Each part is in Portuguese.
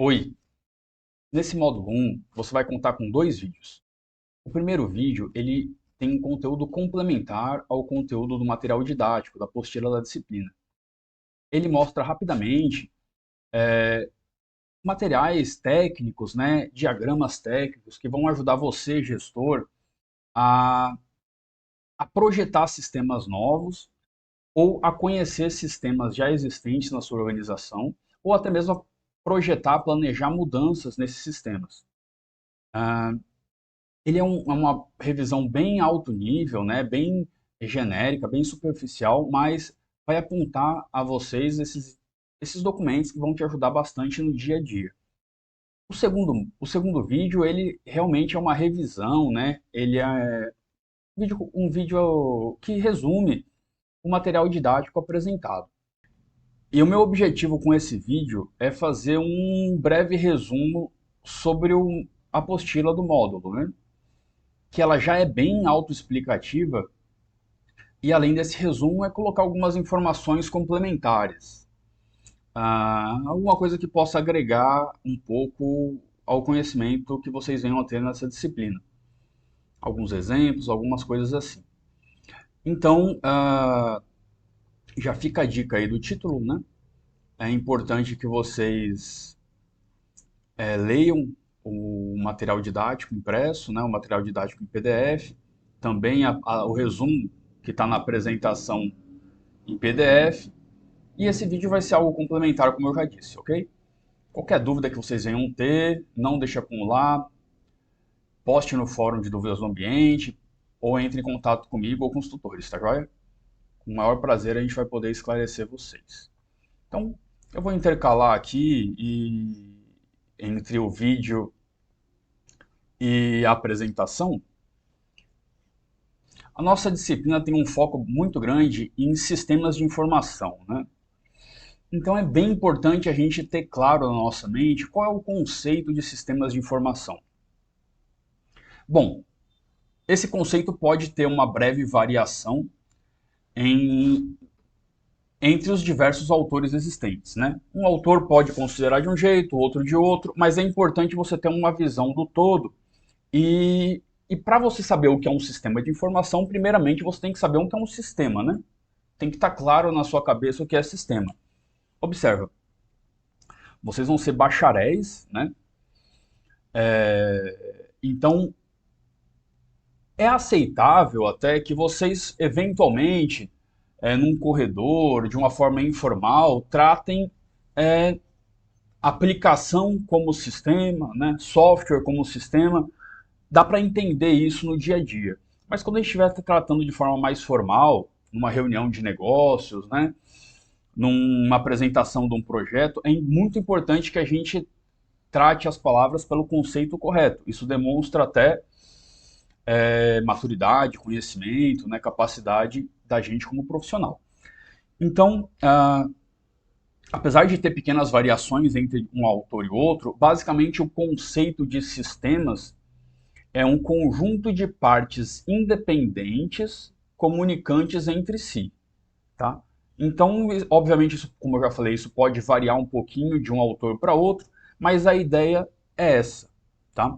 Oi, nesse módulo 1 você vai contar com dois vídeos. O primeiro vídeo ele tem um conteúdo complementar ao conteúdo do material didático, da apostila da disciplina. Ele mostra rapidamente materiais técnicos, né, diagramas técnicos que vão ajudar você, gestor, a, a projetar sistemas novos ou a conhecer sistemas já existentes na sua organização ou até mesmo a projetar, planejar mudanças nesses sistemas. Ele é uma revisão bem alto nível, né, bem genérica, bem superficial, mas vai apontar a vocês esses documentos que vão te ajudar bastante no dia a dia. O segundo vídeo, ele realmente é uma revisão, né? Ele é um vídeo que resume o material didático apresentado. E o meu objetivo com esse vídeo é fazer um breve resumo sobre a apostila do módulo, né? Que ela já é bem autoexplicativa e além desse resumo é colocar algumas informações complementares. Alguma coisa que possa agregar um pouco ao conhecimento que vocês venham a ter nessa disciplina. Alguns exemplos, algumas coisas assim. Então, já fica a dica aí do título, né? É importante que vocês leiam o material didático impresso, né? O material didático em PDF, também o resumo que está na apresentação em PDF. E esse vídeo vai ser algo complementar, como eu já disse, ok? Qualquer dúvida que vocês venham ter, não deixe acumular, poste no fórum de dúvidas do ambiente, ou entre em contato comigo ou com os tutores, tá joia? Com o maior prazer a gente vai poder esclarecer vocês. Então, eu vou intercalar aqui entre o vídeo e a apresentação. A nossa disciplina tem um foco muito grande em sistemas de informação, né? Então é bem importante a gente ter claro na nossa mente qual é o conceito de sistemas de informação. Bom, esse conceito pode ter uma breve variação em, entre os diversos autores existentes, né? Um autor pode considerar de um jeito, outro de outro, mas é importante você ter uma visão do todo. E para você saber o que é um sistema de informação, primeiramente você tem que saber o que é um sistema, né? Tem que estar claro na sua cabeça o que é sistema. Observa, vocês vão ser bacharéis, né? Então, é aceitável até que vocês, eventualmente, num corredor, de uma forma informal, tratem é, aplicação como sistema, né? Software como sistema. Dá para entender isso no dia a dia. Mas quando a gente estiver tratando de forma mais formal, numa reunião de negócios, né? Numa apresentação de um projeto, é muito importante que a gente trate as palavras pelo conceito correto. Isso demonstra até maturidade, conhecimento, né, capacidade da gente como profissional. Então, apesar de ter pequenas variações entre um autor e outro, basicamente o conceito de sistemas é um conjunto de partes independentes comunicantes entre si, tá? Então, obviamente, isso, como eu já falei, isso pode variar um pouquinho de um autor para outro, mas a ideia é essa, tá?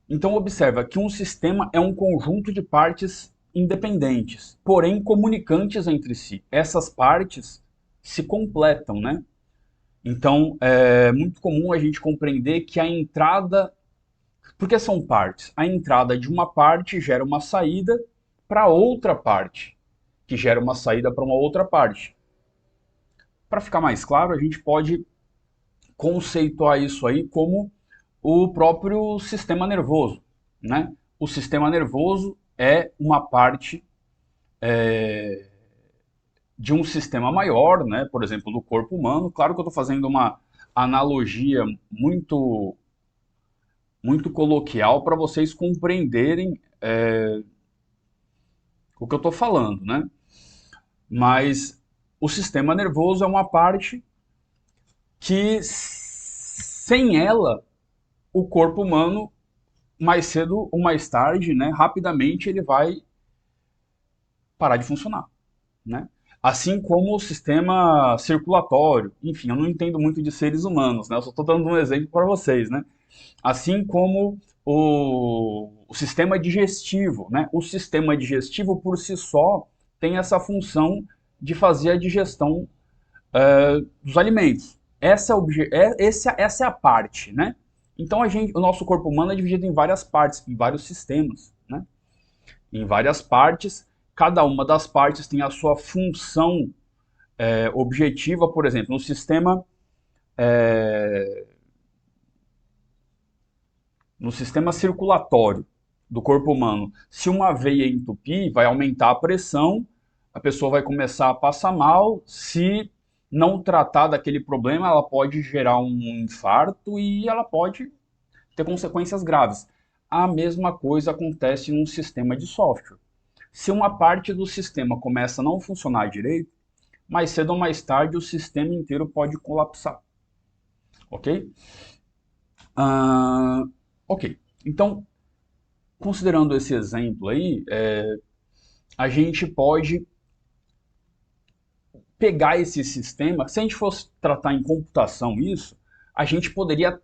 Então observa que um sistema é um conjunto de partes independentes, porém comunicantes entre si. Essas partes se completam, né? Então é muito comum a gente compreender que a entrada, porque são partes, a entrada de uma parte gera uma saída para outra parte, que gera uma saída para uma outra parte. Para ficar mais claro, a gente pode conceituar isso aí como o próprio sistema nervoso, né? O sistema nervoso é uma parte de um sistema maior, né? Por exemplo, do corpo humano. Claro que eu estou fazendo uma analogia muito coloquial para vocês compreenderem o que eu estou falando, né? Mas o sistema nervoso é uma parte que, sem ela, o corpo humano, mais cedo ou mais tarde, né, rapidamente ele vai parar de funcionar, né? Assim como o sistema circulatório. Enfim, eu não entendo muito de seres humanos, né? Eu só estou dando um exemplo para vocês, né? Assim como o sistema digestivo, né? O sistema digestivo por si só tem essa função de fazer a digestão dos alimentos. Essa é a parte, né? Então o nosso corpo humano é dividido em várias partes, em vários sistemas, né? Em várias partes, cada uma das partes tem a sua função objetiva, por exemplo, no sistema circulatório do corpo humano. Se uma veia entupir, vai aumentar a pressão, a pessoa vai começar a passar mal. Se não tratar daquele problema, ela pode gerar um infarto e ela pode ter consequências graves. A mesma coisa acontece num sistema de software. Se uma parte do sistema começa a não funcionar direito, mais cedo ou mais tarde o sistema inteiro pode colapsar. Ok? Ah, ok. Então, considerando esse exemplo aí, a gente pode pegar esse sistema. Se a gente fosse tratar em computação isso, a gente poderia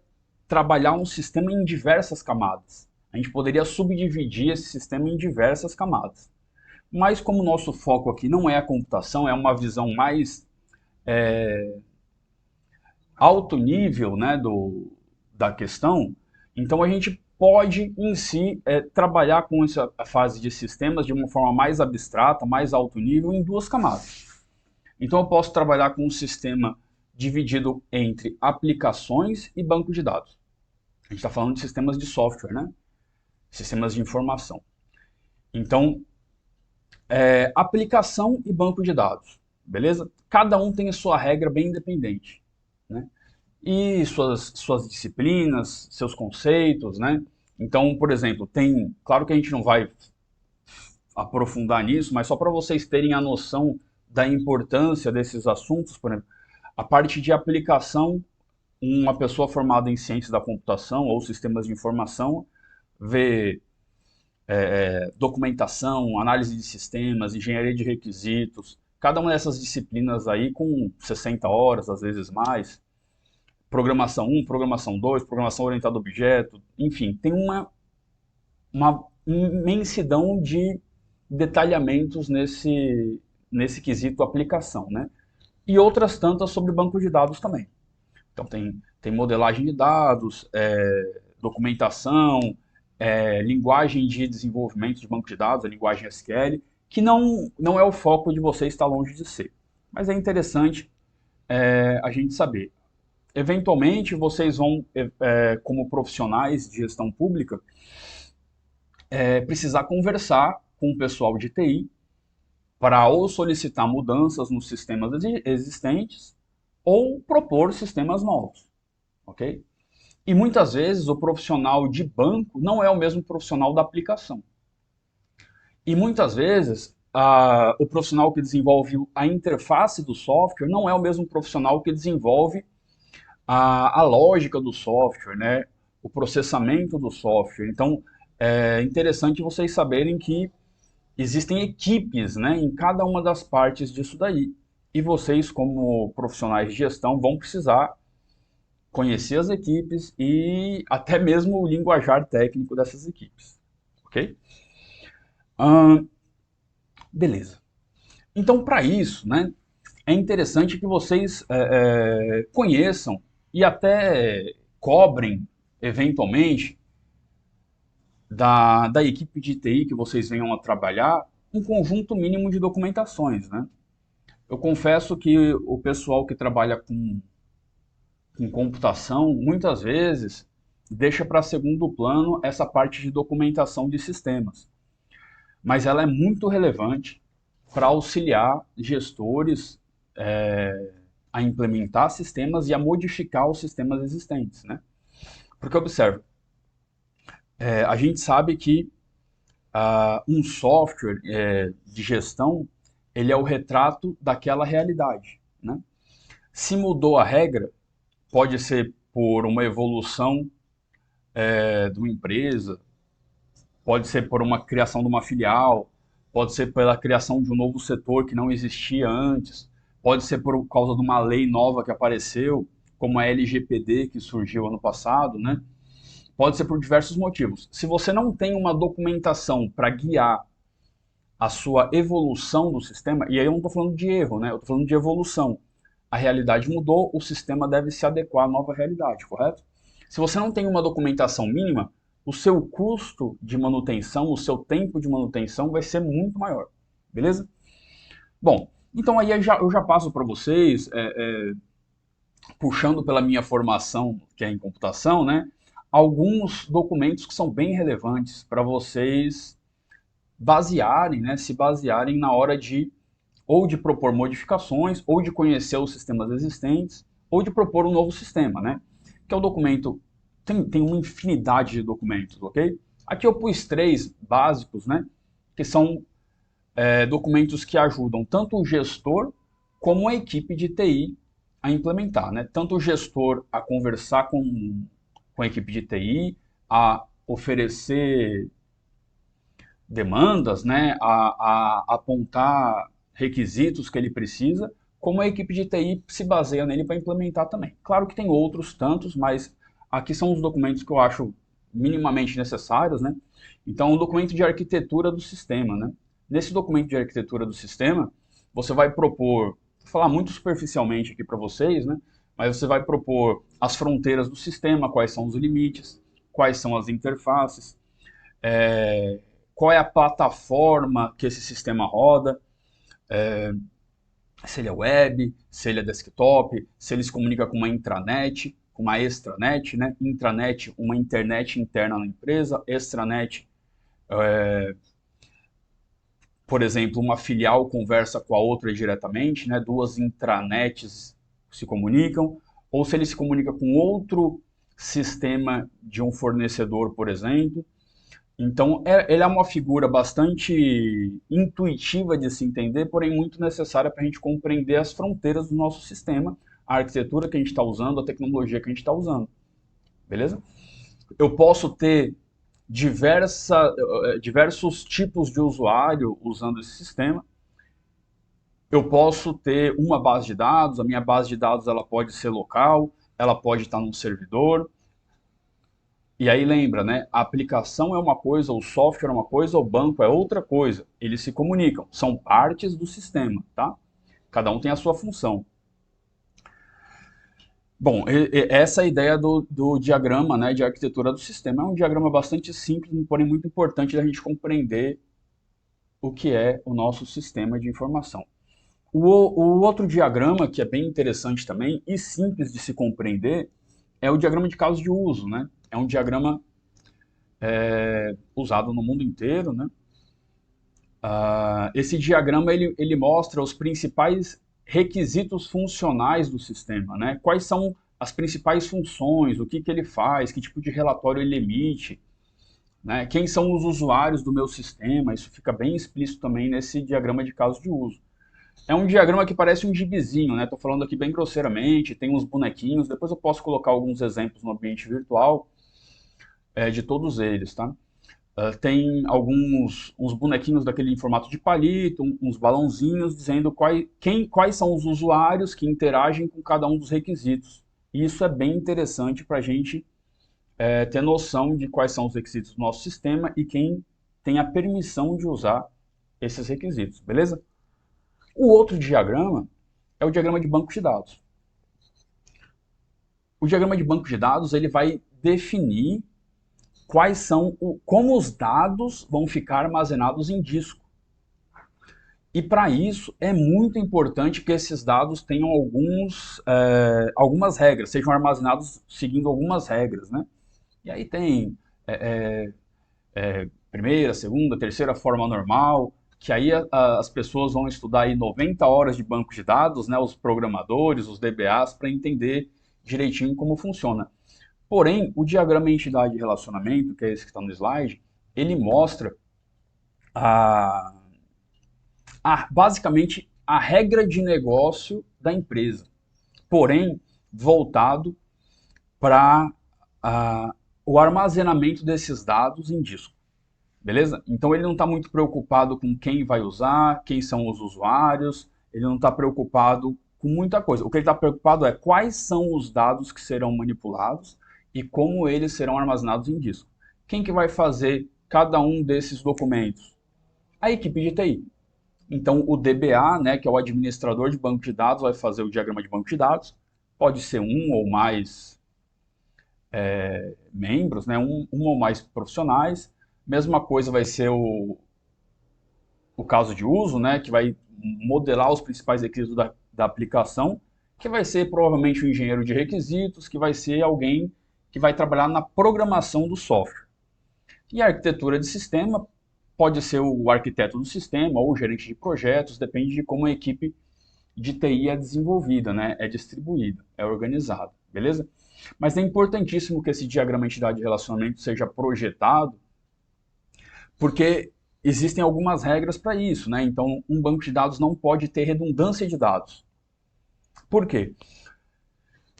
trabalhar um sistema em diversas camadas. A gente poderia subdividir esse sistema em diversas camadas. Mas como o nosso foco aqui não é a computação, é uma visão mais alto nível, né, da questão, então a gente pode em si trabalhar com essa fase de sistemas de uma forma mais abstrata, mais alto nível, em duas camadas. Então eu posso trabalhar com um sistema dividido entre aplicações e banco de dados. A gente está falando de sistemas de software, né? Sistemas de informação. Então, aplicação e banco de dados, beleza? Cada um tem a sua regra bem independente, né? E suas disciplinas, seus conceitos, né? Então, por exemplo, claro que a gente não vai aprofundar nisso, mas só para vocês terem a noção da importância desses assuntos, por exemplo, a parte de aplicação, uma pessoa formada em ciência da computação ou sistemas de informação vê documentação, análise de sistemas, engenharia de requisitos, cada uma dessas disciplinas aí com 60 horas, às vezes mais, programação 1, programação 2, programação orientada a objeto, enfim, tem uma imensidão de detalhamentos nesse quesito aplicação, né? E outras tantas sobre banco de dados também. Então tem modelagem de dados, documentação, linguagem de desenvolvimento de banco de dados, a linguagem SQL, que não é o foco de você, está longe de ser. Mas é interessante a gente saber. Eventualmente, vocês vão, como profissionais de gestão pública, precisar conversar com o pessoal de TI para ou solicitar mudanças nos sistemas existentes ou propor sistemas novos, ok? E muitas vezes o profissional de banco não é o mesmo profissional da aplicação. E muitas vezes o profissional que desenvolve a interface do software não é o mesmo profissional que desenvolve a lógica do software, né? O processamento do software. Então, é interessante vocês saberem que existem equipes, né, em cada uma das partes disso daí. E vocês, como profissionais de gestão, vão precisar conhecer as equipes e até mesmo o linguajar técnico dessas equipes. Ok? Beleza. Então, para isso, né, é interessante que vocês conheçam e até cobrem, eventualmente, da equipe de TI que vocês venham a trabalhar, um conjunto mínimo de documentações, né? Eu confesso que o pessoal que trabalha com computação, muitas vezes, deixa para segundo plano essa parte de documentação de sistemas. Mas ela é muito relevante para auxiliar gestores a implementar sistemas e a modificar os sistemas existentes, né? Porque observe, a gente sabe que um software de gestão, ele é o retrato daquela realidade, né? Se mudou a regra, pode ser por uma evolução de uma empresa, pode ser por uma criação de uma filial, pode ser pela criação de um novo setor que não existia antes, pode ser por causa de uma lei nova que apareceu, como a LGPD que surgiu ano passado, né? Pode ser por diversos motivos. Se você não tem uma documentação para guiar a sua evolução do sistema, e aí eu não estou falando de erro, né? Eu estou falando de evolução. A realidade mudou, o sistema deve se adequar à nova realidade, correto? Se você não tem uma documentação mínima, o seu custo de manutenção, o seu tempo de manutenção vai ser muito maior, beleza? Bom, então aí eu já passo para vocês, puxando pela minha formação, que é em computação, né? Alguns documentos que são bem relevantes para vocês basearem, né? Se basearem na hora de ou de propor modificações, ou de conhecer os sistemas existentes, ou de propor um novo sistema, né? Que é o documento, tem uma infinidade de documentos, ok? Aqui eu pus 3 básicos, né? Que são documentos que ajudam tanto o gestor como a equipe de TI a implementar, né? Tanto o gestor a conversar com a equipe de TI, a oferecer demandas, né? A apontar requisitos que ele precisa, como a equipe de TI se baseia nele para implementar também. Claro que tem outros tantos, mas aqui são os documentos que eu acho minimamente necessários, né? Então, o documento de arquitetura do sistema, né? Nesse documento de arquitetura do sistema, você vai propor, vou falar muito superficialmente aqui para vocês, né? Mas você vai propor as fronteiras do sistema, quais são os limites, quais são as interfaces, qual é a plataforma que esse sistema roda, se ele é web, se ele é desktop, se ele se comunica com uma intranet, com uma extranet, né? Intranet, uma internet interna na empresa, extranet, por exemplo, uma filial conversa com a outra diretamente, né? Duas intranets se comunicam, ou se ele se comunica com outro sistema de um fornecedor, por exemplo. Então, ele é uma figura bastante intuitiva de se entender, porém muito necessária para a gente compreender as fronteiras do nosso sistema, a arquitetura que a gente está usando, a tecnologia que a gente está usando. Beleza? Eu posso ter diversos tipos de usuário usando esse sistema. Eu posso ter uma base de dados, a minha base de dados ela pode ser local, ela pode estar num servidor. E aí lembra, né? A aplicação é uma coisa, o software é uma coisa, o banco é outra coisa. Eles se comunicam, são partes do sistema, tá? Cada um tem a sua função. Bom, essa é a ideia do diagrama, né, de arquitetura do sistema. É um diagrama bastante simples, porém muito importante da gente compreender o que é o nosso sistema de informação. O outro diagrama, que é bem interessante também e simples de se compreender, é o diagrama de casos de uso, né? É um diagrama usado no mundo inteiro, né? Esse diagrama ele mostra os principais requisitos funcionais do sistema, né? Quais são as principais funções, o que ele faz, que tipo de relatório ele emite, né? Quem são os usuários do meu sistema, isso fica bem explícito também nesse diagrama de casos de uso. É um diagrama que parece um gibizinho, né? Estou falando aqui bem grosseiramente, tem uns bonequinhos, depois eu posso colocar alguns exemplos no ambiente virtual de todos eles, tá? Tem uns bonequinhos daquele em formato de palito, uns balãozinhos dizendo quais são os usuários que interagem com cada um dos requisitos. E isso é bem interessante para a gente ter noção de quais são os requisitos do nosso sistema e quem tem a permissão de usar esses requisitos, beleza? O outro diagrama é o diagrama de banco de dados. O diagrama de banco de dados ele vai definir como os dados vão ficar armazenados em disco. E para isso é muito importante que esses dados tenham algumas regras, sejam armazenados seguindo algumas regras, né? E aí tem primeira, segunda, terceira forma normal, que aí as pessoas vão estudar aí 90 horas de banco de dados, né? Os programadores, os DBAs, para entender direitinho como funciona. Porém, o diagrama entidade de relacionamento, que é esse que está no slide, ele mostra basicamente a regra de negócio da empresa, porém voltado para o armazenamento desses dados em disco. beleza? Então ele não está muito preocupado com quem vai usar, quem são os usuários, ele não está preocupado com muita coisa. O que ele está preocupado é quais são os dados que serão manipulados e como eles serão armazenados em disco. Quem que vai fazer cada um desses documentos? A equipe de TI. Então o DBA, né, que é o administrador de banco de dados, vai fazer o diagrama de banco de dados. Pode ser um ou mais membros, né, um ou mais profissionais. Mesma coisa vai ser o caso de uso, né, que vai modelar os principais requisitos da aplicação, que vai ser provavelmente o engenheiro de requisitos, que vai ser alguém que vai trabalhar na programação do software. E a arquitetura de sistema pode ser o arquiteto do sistema ou o gerente de projetos, depende de como a equipe de TI é desenvolvida, né, é distribuída, é organizada, beleza? Mas é importantíssimo que esse diagrama entidade de relacionamento seja projetado, porque existem algumas regras para isso, né? Então, um banco de dados não pode ter redundância de dados. Por quê?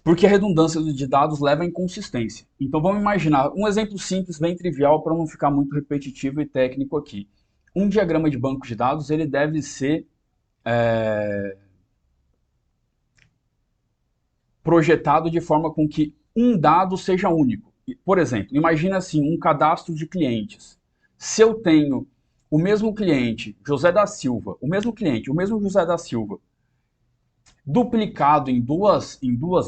Porque a redundância de dados leva à inconsistência. Então, vamos imaginar um exemplo simples, bem trivial, para não ficar muito repetitivo e técnico aqui. Um diagrama de banco de dados ele deve ser projetado de forma com que um dado seja único. Por exemplo, imagina assim, um cadastro de clientes. Se eu tenho o mesmo cliente, José da Silva, o mesmo cliente, o mesmo José da Silva, duplicado em duas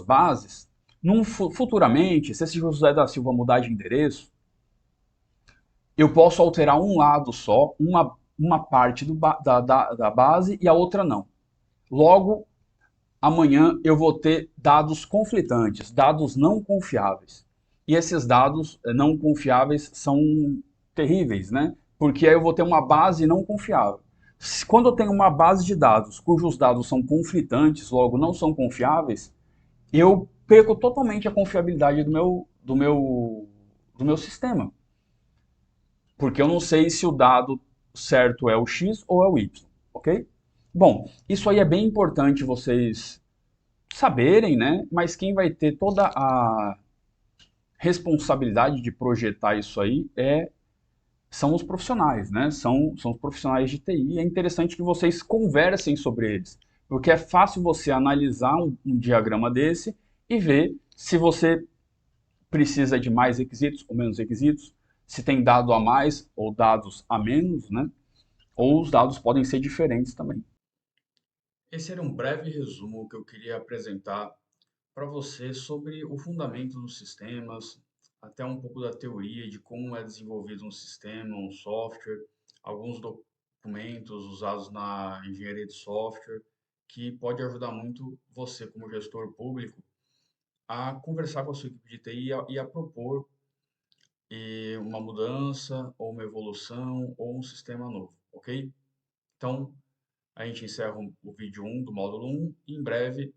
bases, futuramente, se esse José da Silva mudar de endereço, eu posso alterar um lado só, uma parte da base e a outra não. Logo, amanhã eu vou ter dados conflitantes, dados não confiáveis. E esses dados não confiáveis são terríveis, né? Porque aí eu vou ter uma base não confiável. Quando eu tenho uma base de dados cujos dados são conflitantes, logo não são confiáveis, eu perco totalmente a confiabilidade do meu sistema. Porque eu não sei se o dado certo é o X ou é o Y, ok? Bom, isso aí é bem importante vocês saberem, né? Mas quem vai ter toda a responsabilidade de projetar isso aí são os profissionais, né? São os profissionais de TI. É interessante que vocês conversem sobre eles, porque é fácil você analisar um diagrama desse e ver se você precisa de mais requisitos ou menos requisitos, se tem dado a mais ou dados a menos, né? Ou os dados podem ser diferentes também. Esse era um breve resumo que eu queria apresentar para você sobre o fundamento dos sistemas, até um pouco da teoria de como é desenvolvido um sistema, um software, alguns documentos usados na engenharia de software, que pode ajudar muito você, como gestor público, a conversar com a sua equipe de TI e a propor uma mudança, ou uma evolução, ou um sistema novo, ok? Então, a gente encerra o vídeo 1 do módulo 1 e em breve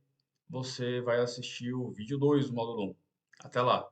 você vai assistir o vídeo 2 do módulo 1. Até lá!